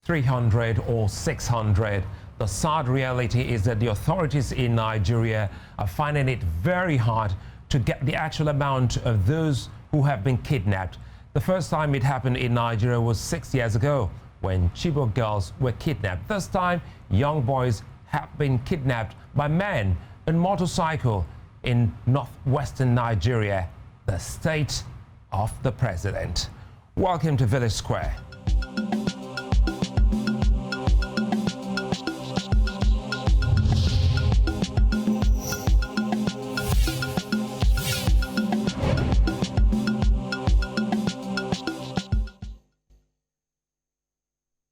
300 or 600. The sad reality is that the authorities in Nigeria are finding it very hard to get the actual amount of those who have been kidnapped. The first time it happened in Nigeria was 6 years ago when Chibok girls were kidnapped. This time, young boys have been kidnapped by men on motorcycle in northwestern Nigeria, the state of the president. Welcome to Village Square.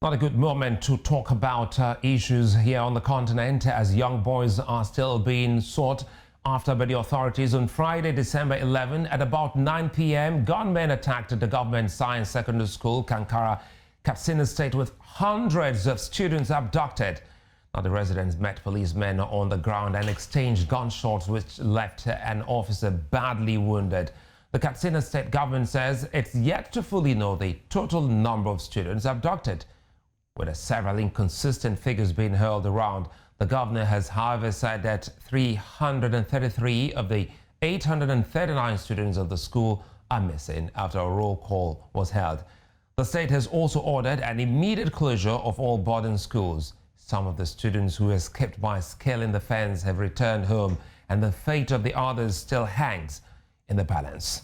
Not a good moment to talk about issues here on the continent, as young boys are still being sought after by the authorities. On Friday, December 11, at about 9 p.m., gunmen attacked the government science secondary school, Kankara, Katsina State, with hundreds of students abducted. Now, the residents met policemen on the ground and exchanged gunshots, which left an officer badly wounded. The Katsina State government says it's yet to fully know the total number of students abducted, with several inconsistent figures being hurled around. The governor has, however, said that 333 of the 839 students of the school are missing after a roll call was held. The state has also ordered an immediate closure of all boarding schools. Some of the students who escaped by scaling the fence have returned home, and the fate of the others still hangs in the balance.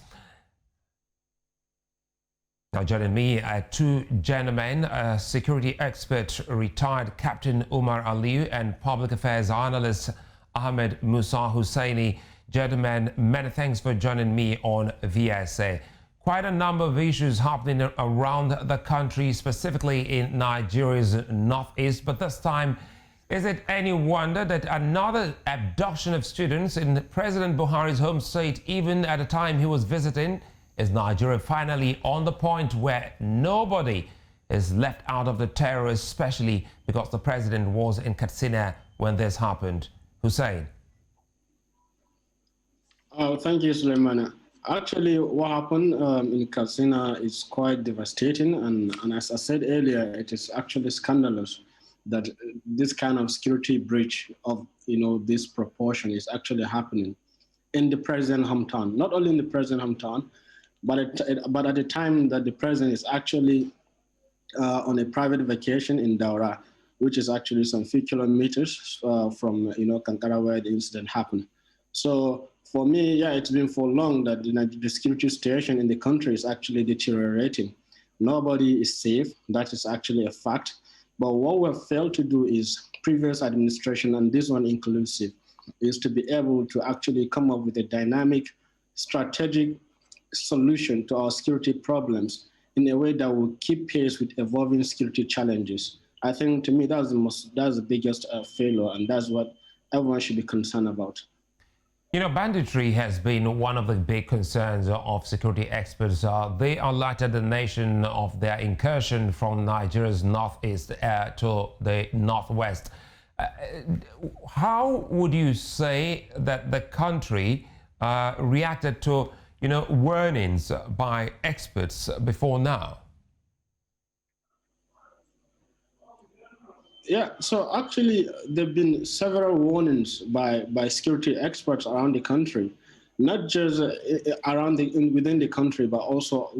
Now joining me are two gentlemen, security expert, retired Captain Umar Aliyu and public affairs analyst Ahmed Musa Husaini. Gentlemen, many thanks for joining me on VSA. Quite a number of issues happening around the country, specifically in Nigeria's northeast. But this time, is it any wonder that another abduction of students in President Buhari's home state, even at the time he was visiting? Is Nigeria finally on the point where nobody is left out of the terror, especially because the president was in Katsina when this happened? Hussein. Thank you, Sulaiman. Actually, what happened in Katsina is quite devastating, and as I said earlier, it is actually scandalous that this kind of security breach of this proportion is actually happening in the president's hometown. Not only in the president's hometown, but at the time that the president is actually on a private vacation in Daura, which is actually some few kilometers from Kankara, where the incident happened. So for me, yeah, it's been for long that the security situation in the country is actually deteriorating. Nobody is safe. That is actually a fact. But what we've failed to do is previous administration, and this one inclusive, is to be able to actually come up with a dynamic, strategic solution to our security problems in a way that will keep pace with evolving security challenges. I think, to me, that's the biggest failure, and that's what everyone should be concerned about. Banditry has been one of the big concerns of security experts. They alerted the nation of their incursion from Nigeria's northeast to the northwest. How would you say that the country reacted to warnings by experts before now? Yeah, so actually there have been several warnings by security experts around the country, not just within the country, but also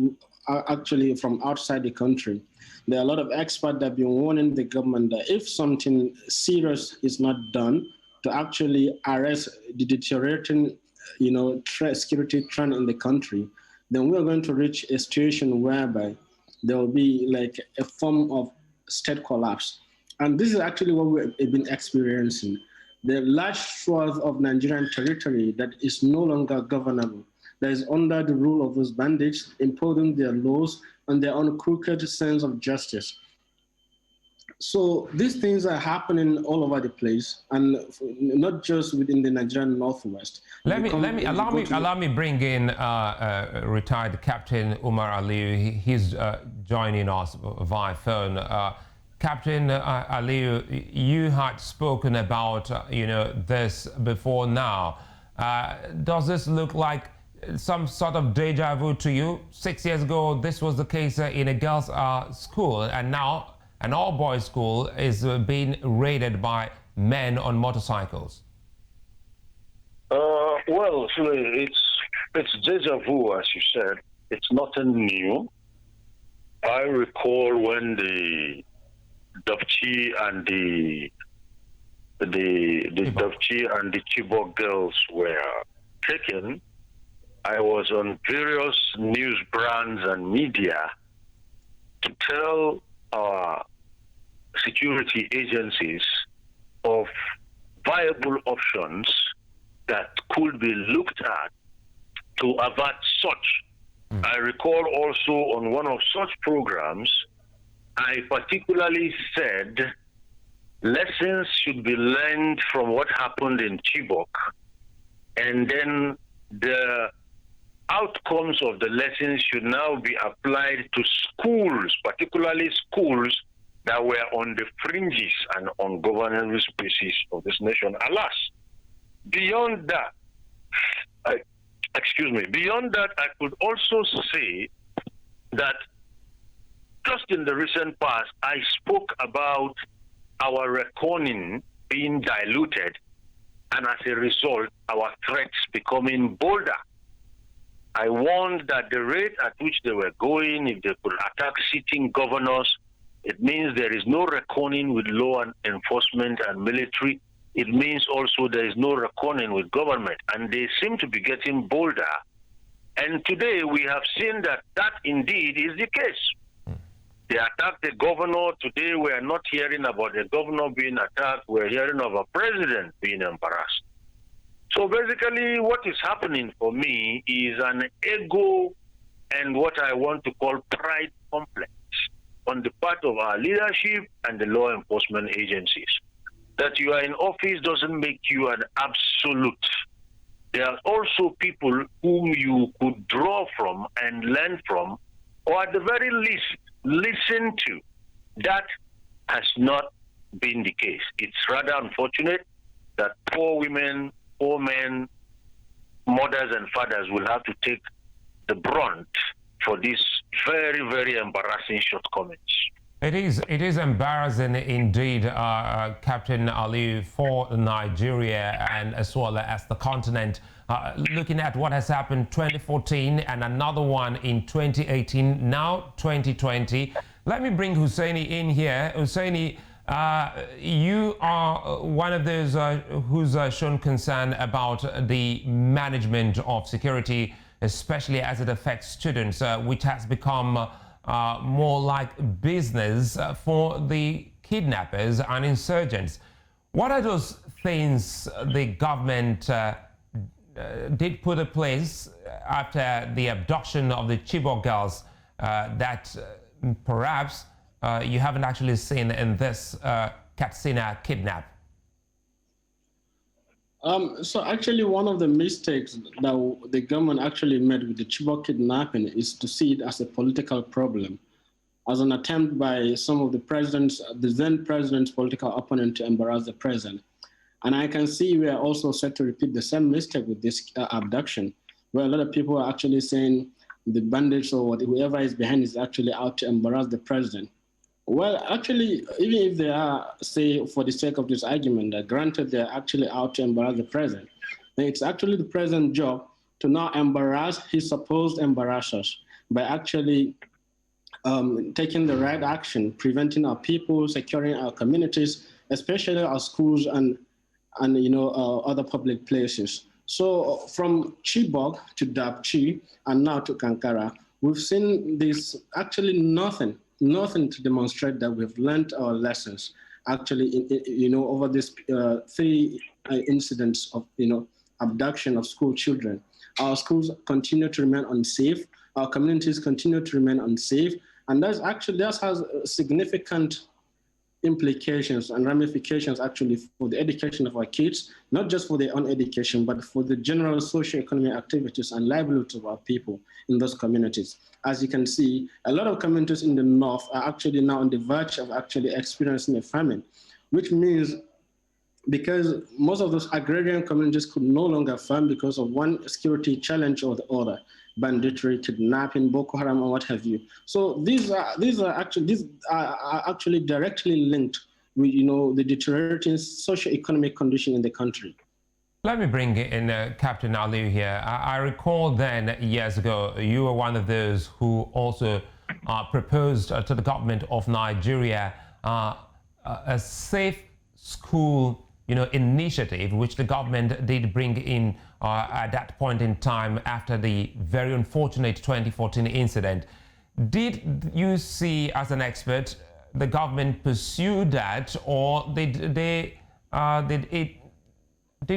actually from outside the country. There are a lot of experts that have been warning the government that if something serious is not done to actually arrest the deteriorating security trend in the country, then we're going to reach a situation whereby there will be like a form of state collapse. And this is actually what we've been experiencing. The large swath of Nigerian territory that is no longer governable, that is under the rule of those bandits, imposing their laws and their own crooked sense of justice. So these things are happening all over the place, and not just within the Nigerian northwest. Allow me bring in retired Captain Umar Aliyu. He's joining us via phone. Captain Aliyu, you had spoken about this before now. Does this look like some sort of deja vu to you? 6 years ago, this was the case in a girls' school, and now an all-boys school is being raided by men on motorcycles? Well, it's deja vu, as you said. It's nothing new. I recall when the Dovchi and the Dovchi and the Chibok girls were taken. I was on various news brands and media to tell our security agencies of viable options that could be looked at to avert such. I recall also on one of such programs, I particularly said lessons should be learned from what happened in Chibok, and then the outcomes of the lessons should now be applied to schools, particularly schools that were on the fringes and on governance spaces of this nation. Alas, beyond that, beyond that, I could also say that just in the recent past, I spoke about our reckoning being diluted, and as a result, our threats becoming bolder. I warned that the rate at which they were going, if they could attack sitting governors, it means there is no reckoning with law enforcement and military. It means also there is no reckoning with government, and they seem to be getting bolder. And today we have seen that that indeed is the case. They attacked the governor. Today we are not hearing about the governor being attacked. We're hearing of a president being embarrassed. So basically what is happening for me is an ego and what I want to call pride complex on the part of our leadership and the law enforcement agencies. That you are in office doesn't make you an absolute. There are also people whom you could draw from and learn from, or at the very least, listen to. That has not been the case. It's rather unfortunate that poor women, poor men, mothers and fathers will have to take the brunt for these very, very embarrassing shortcomings. It is embarrassing indeed, Captain Aliyu, for Nigeria and as well as the continent. Looking at what has happened 2014 and another one in 2018, now 2020. Let me bring Husaini in here. Husaini, you are one of those who's shown concern about the management of security, especially as it affects students, which has become more like business for the kidnappers and insurgents. What are those things the government did put in place after the abduction of the Chibok girls that perhaps you haven't actually seen in this Katsina kidnap? So actually one of the mistakes that the government actually made with the Chibok kidnapping is to see it as a political problem, as an attempt by some of the then president's political opponent to embarrass the president. And I can see we are also set to repeat the same mistake with this abduction, where a lot of people are actually saying the bandits or whoever is behind is actually out to embarrass the president. Well, actually, even if they are, say, for the sake of this argument, that granted they're actually out to embarrass the president, then it's actually the president's job to now embarrass his supposed embarrassers by actually taking the right action, preventing our people, securing our communities, especially our schools and other public places. So from Chibok to Dapchi and now to Kankara, we've seen this actually nothing to demonstrate that we've learned our lessons actually over these three incidents of abduction of school children. Our schools continue to remain unsafe, our communities continue to remain unsafe, and that has significant implications and ramifications actually for the education of our kids, not just for their own education, but for the general socio-economic activities and livelihoods of our people in those communities. As you can see, a lot of communities in the north are actually now on the verge of actually experiencing a famine, which means because most of those agrarian communities could no longer farm because of one security challenge or the other, banditry, kidnapping, Boko Haram, and what have you. So these are actually directly linked with the deteriorating socio-economic condition in the country. Let me bring in Captain Aliyu here. I recall then years ago you were one of those who also proposed to the government of Nigeria a safe school initiative, which the government did bring in at that point in time after the very unfortunate 2014 incident. Did you see, as an expert, the government pursue that, or did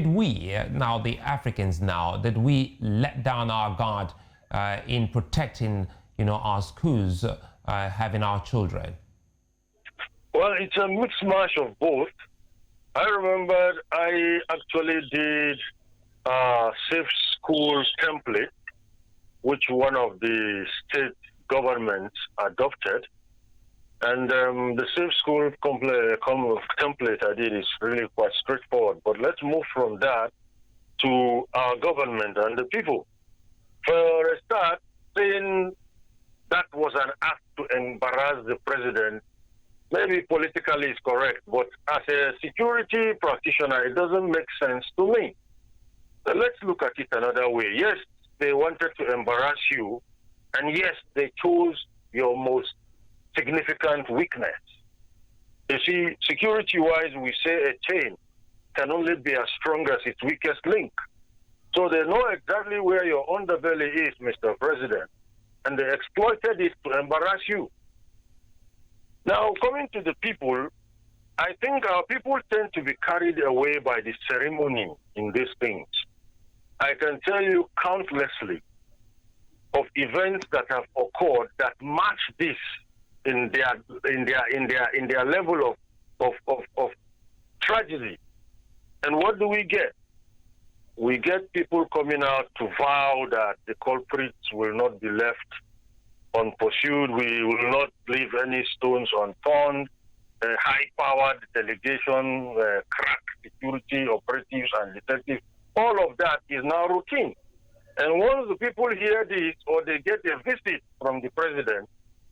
we, now the Africans did we let down our guard in protecting our schools, having our children? Well, it's a mixed mash of both. I remember I actually did a safe school template, which one of the state governments adopted. And the safe school template I did is really quite straightforward. But let's move from that to our government and the people. For a start, saying that was an act to embarrass the president, maybe politically is correct, but as a security practitioner, it doesn't make sense to me. So let's look at it another way. Yes, they wanted to embarrass you, and yes, they chose your most significant weakness. You see, security-wise, we say a chain can only be as strong as its weakest link. So they know exactly where your underbelly is, Mr. President, and they exploited it to embarrass you. Now, coming to the people, I think our people tend to be carried away by the ceremony in these things. I can tell you countlessly of events that have occurred that match this in their level of tragedy. And what do we get? We get people coming out to vow that the culprits will not be left unpursued. We will not leave any stones unturned. High-powered delegation, crack security operatives and detectives, all of that is now routine. And once the people hear this or they get a visit from the president,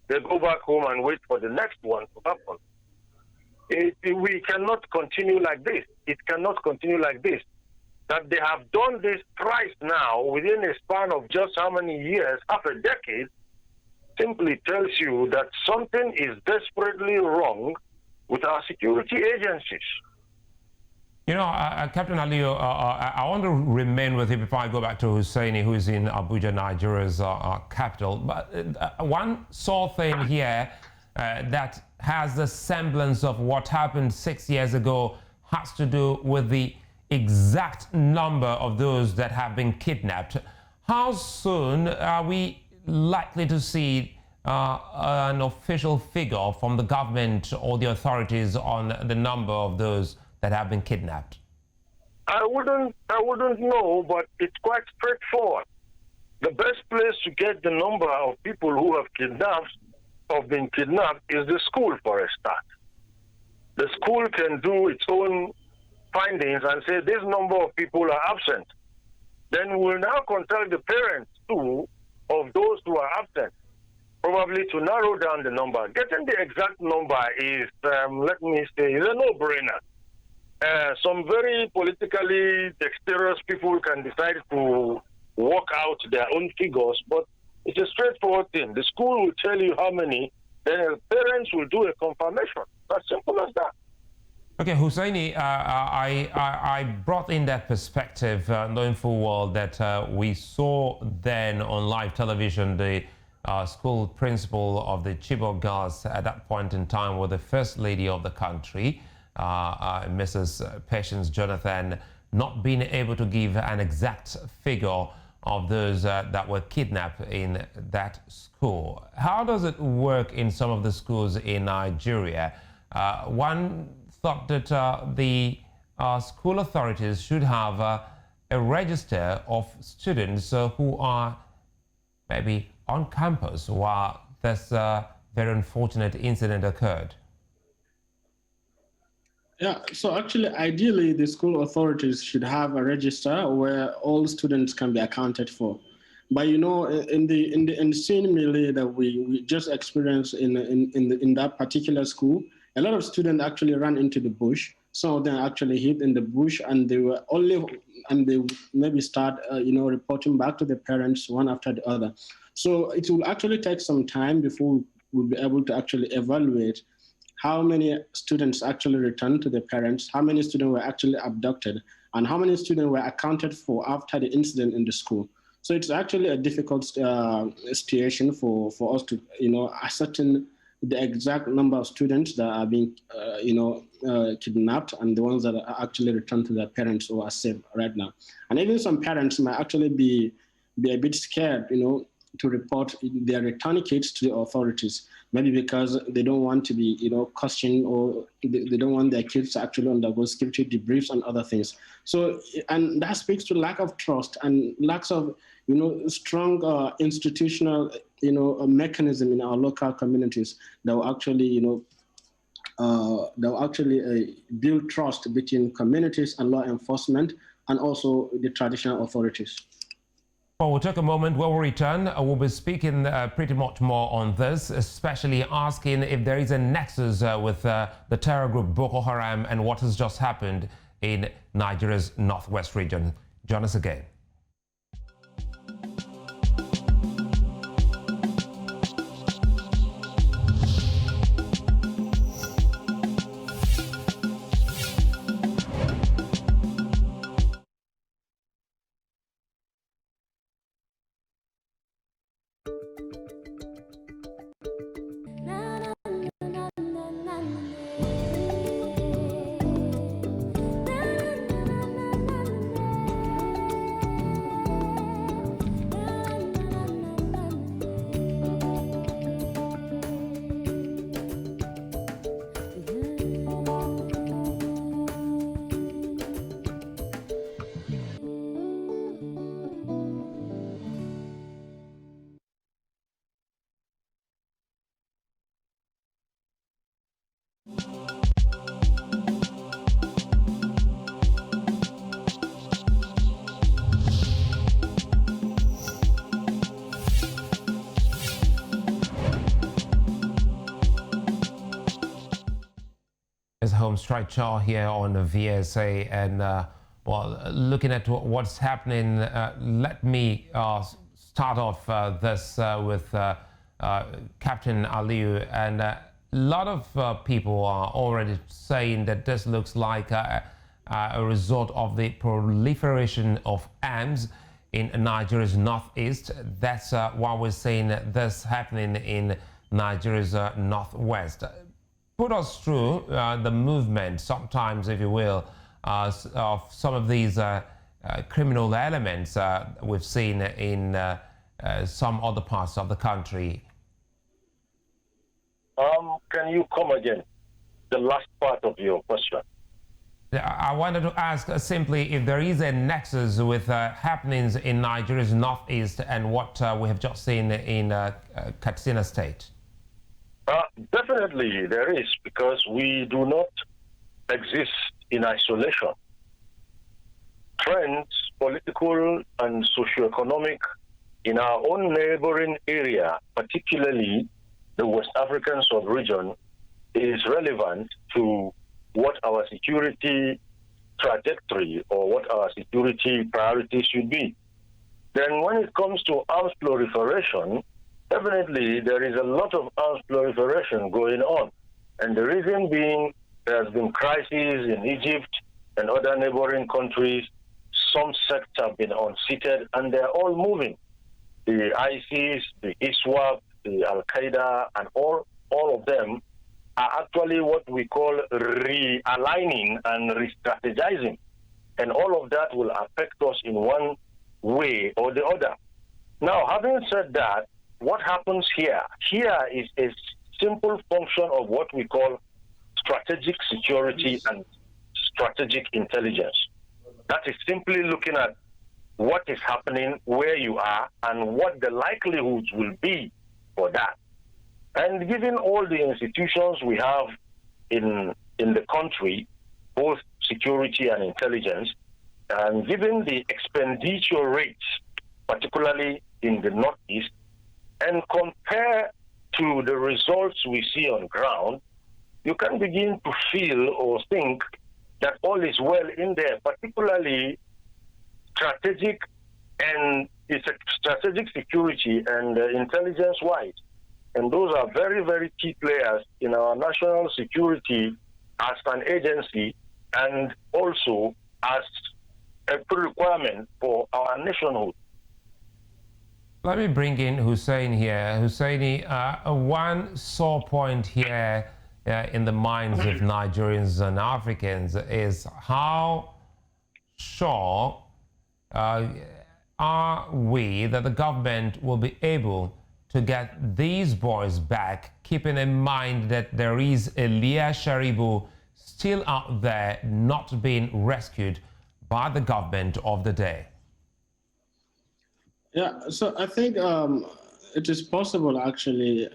they go back home and wait for the next one to happen. We cannot continue like this. It cannot continue like this. That they have done this thrice now within a span of just how many years, half a decade, simply tells you that something is desperately wrong with our security agencies. Captain Aliyu, I want to remain with you before I go back to Husaini, who is in Abuja, Nigeria's capital. But one sore thing here that has the semblance of what happened 6 years ago has to do with the exact number of those that have been kidnapped. How soon are we likely to see an official figure from the government or the authorities on the number of those that have been kidnapped? I wouldn't know, but it's quite straightforward. The best place to get the number of people who have been kidnapped is the school, for a start. The school can do its own findings and say this number of people are absent. Then we'll now contact the parents too of those who are absent, probably to narrow down the number. Getting the exact number is, let me say, is a no-brainer. Some very politically dexterous people can decide to work out their own figures, but it's a straightforward thing. The school will tell you how many, then the parents will do a confirmation. As simple as that. Okay, Husaini, I brought in that perspective, knowing full well that we saw then on live television the school principal of the Chibok girls at that point in time was the first lady of the country, Mrs. Patience Jonathan, not being able to give an exact figure of those that were kidnapped in that school. How does it work in some of the schools in Nigeria? One thought that the school authorities should have a register of students who are maybe on campus while this very unfortunate incident occurred. Yeah, so actually, ideally, the school authorities should have a register where all students can be accounted for. But you know, in the same melee that we just experienced in that particular school, a lot of students actually ran into the bush. Some of them actually hid in the bush, and they maybe start reporting back to their parents one after the other. So it will actually take some time before we'll be able to actually evaluate how many students actually returned to their parents, how many students were actually abducted, and how many students were accounted for after the incident in the school. So it's actually a difficult situation for us to, ascertain the exact number of students that are being, kidnapped and the ones that are actually returned to their parents or are safe right now. And even some parents might actually be a bit scared, to report their returning kids to the authorities, maybe because they don't want to be, questioned, or they don't want their kids to actually undergo security debriefs and other things. So, and that speaks to lack of trust and lack of, strong institutional, mechanism in our local communities that will actually, build trust between communities and law enforcement and also the traditional authorities. Well, we'll take a moment. When we return, we'll be speaking pretty much more on this, especially asking if there is a nexus with the terror group Boko Haram and what has just happened in Nigeria's northwest region. Join us again. Home stretcher here on the VSA, and well, looking at what's happening, let me start off this with Captain Aliyu, and a lot of people are already saying that this looks like a result of the proliferation of arms in Nigeria's northeast. That's why we're saying this happening in Nigeria's northwest. Put us through the movement, sometimes, if you will, of some of these criminal elements we've seen in some other parts of the country. Can you come again? The last part of your question. I wanted to ask simply if there is a nexus with happenings in Nigeria's northeast and what we have just seen in Katsina State. Definitely there is, because we do not exist in isolation. Trends, political and socioeconomic, in our own neighboring area, particularly the West African sub-region, is relevant to what our security trajectory or what our security priorities should be. Then when it comes to arms proliferation, definitely there is a lot of arms proliferation going on. And the reason being, there has been crises in Egypt and other neighboring countries. Some sects have been unseated and they're all moving. The ISIS, the ISWAP, the Al-Qaeda, and all of them are actually what we call realigning and re-strategizing. And all of that will affect us in one way or the other. Now, having said that, what happens here? Here is a simple function of what we call strategic security and strategic intelligence. That is simply looking at what is happening, where you are, and what the likelihoods will be for that. And given all the institutions we have in the country, both security and intelligence, and given the expenditure rates, particularly in the Northeast and compare to the results we see on ground, you can begin to feel or think that all is well in there, particularly strategic and it's a strategic security and intelligence-wise. And those are very, very key players in our national security as an agency and also as a pre-requirement for our nationhood. Let me bring in Hussein here. Husseini, one sore point here in the minds of Nigerians and Africans is how sure are we that the government will be able to get these boys back, keeping in mind that there is Elia Sharibu still out there not being rescued by the government of the day? Yeah, so I think it is possible actually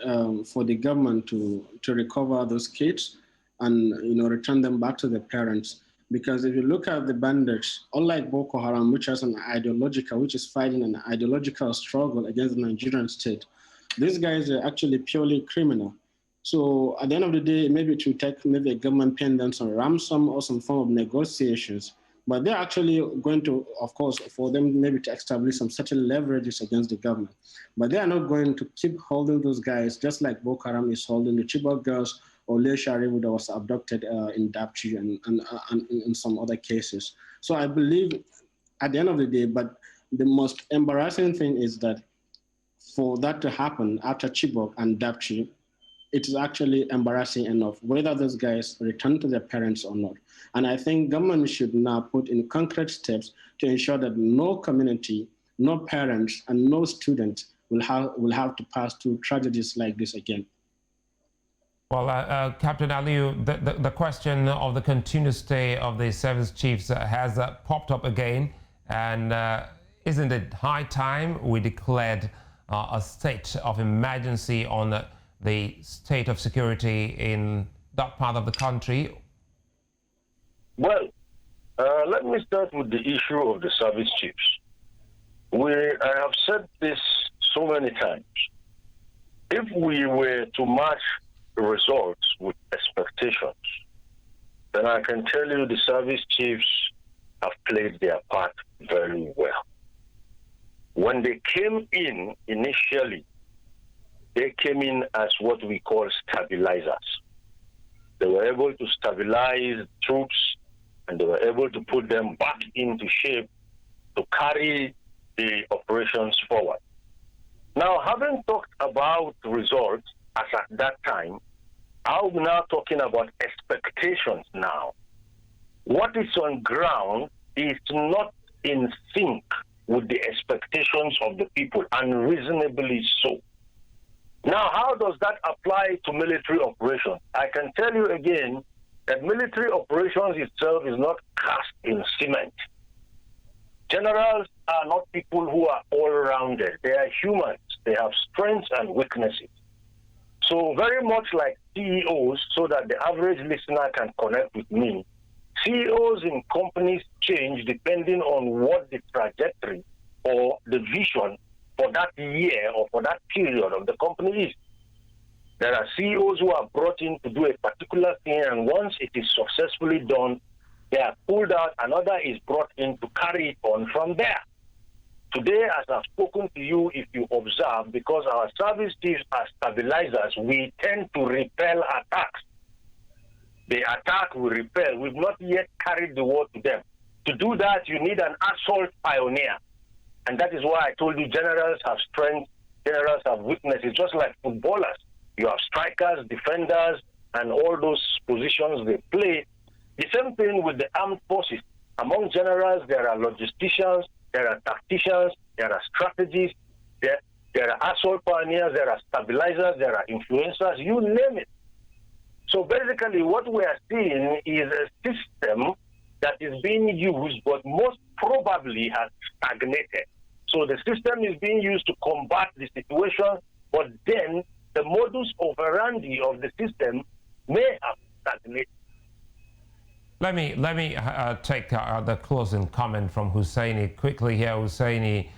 for the government to recover those kids and return them back to their parents. Because if you look at the bandits, unlike Boko Haram, which is fighting an ideological struggle against the Nigerian state, these guys are actually purely criminal. So at the end of the day, maybe it will take maybe a government paying them some ransom or some form of negotiations. But they're actually going to, of course, for them maybe to establish some certain leverages against the government. But they are not going to keep holding those guys just like Boko Haram is holding the Chibok girls or Leo Sharibu that was abducted in Dapchi and in some other cases. So I believe at the end of the day, but the most embarrassing thing is that for that to happen after Chibok and Dapchi, it is actually embarrassing enough whether those guys return to their parents or not. And I think government should now put in concrete steps to ensure that no community, no parents, and no students will have to pass through tragedies like this again. Well, Captain Aliyu, the question of the continuous stay of the service chiefs has popped up again. And isn't it high time we declared a state of emergency on the state of security in that part of the country? Well, let me start with the issue of the service chiefs. I have said this so many times. If we were to match the results with expectations, then I can tell you the service chiefs have played their part very well. When they came in initially, they came in as what we call stabilizers. They were able to stabilize troops and they were able to put them back into shape to carry the operations forward. Now, having talked about results as at that time, I'm now talking about expectations now. What is on ground is not in sync with the expectations of the people, unreasonably so. Now, how does that apply to military operations? I can tell you again that military operations itself is not cast in cement. Generals are not people who are all-rounded. They are humans. They have strengths and weaknesses. So very much like CEOs, so that the average listener can connect with me, CEOs in companies change depending on what the trajectory or the vision for that year or for that period of the company is. There are CEOs who are brought in to do a particular thing, and once it is successfully done, they are pulled out, another is brought in to carry it on from there. Today, as I've spoken to you, if you observe, because our service chiefs are stabilizers, we tend to repel attacks. They attack, we repel. We've not yet carried the word to them. To do that, you need an assault pioneer. And that is why I told you generals have strengths, generals have weaknesses, just like footballers. You have strikers, defenders, and all those positions they play. The same thing with the armed forces. Among generals, there are logisticians, there are tacticians, there are strategists, there are assault pioneers, there are stabilizers, there are influencers, you name it. So basically what we are seeing is a system that is being used, but most probably has stagnated. So the system is being used to combat the situation, but then the modus operandi of the system may have stagnated. Let me take the closing comment from Husaini quickly here. Husaini,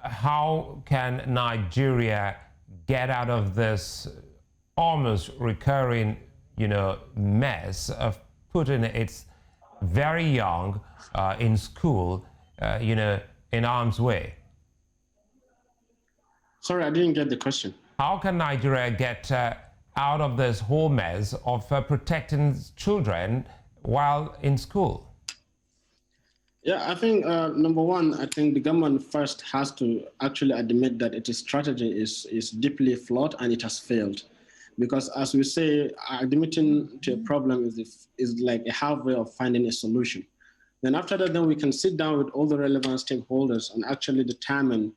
how can Nigeria get out of this almost recurring, mess of putting its very young in school, in harm's way? Sorry, I didn't get the question. How can Nigeria get out of this whole mess of protecting children while in school? Yeah, I think number one, I think the government first has to actually admit that its strategy is deeply flawed and it has failed. Because as we say, admitting to a problem is like a halfway of finding a solution. Then after that, then we can sit down with all the relevant stakeholders and actually determine,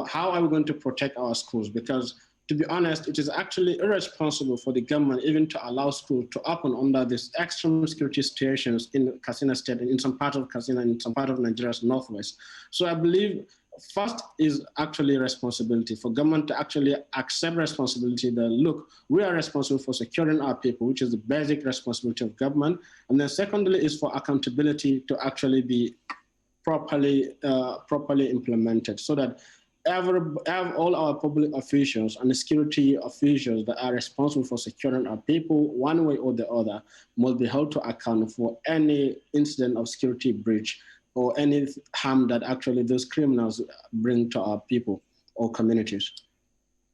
how are we going to protect our schools? Because to be honest, it is actually irresponsible for the government even to allow schools to open under these extreme security situations in Katsina State, in some part of Katsina, in some part of Nigeria's northwest. So I believe first is actually responsibility for government to actually accept responsibility that, look, we are responsible for securing our people, which is the basic responsibility of government. And then secondly is for accountability to actually be properly implemented so that all our public officials and the security officials that are responsible for securing our people, one way or the other, must be held to account for any incident of security breach or any harm that actually those criminals bring to our people or communities.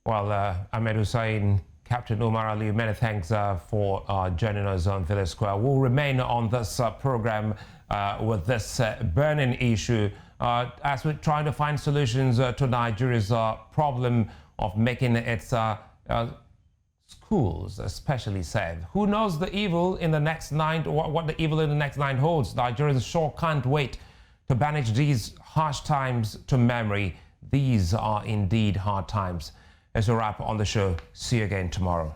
Well, Ahmed Husaini, Captain Umar Aliyu, many thanks for joining us on Village Square. We'll remain on this program with this burning issue as we try to find solutions to Nigeria's problem of making its schools especially safe. Who knows the evil in the next nine, what the evil in the next nine holds? Nigeria sure can't wait to banish these harsh times to memory. These are indeed hard times. It's a wrap on the show. See you again tomorrow.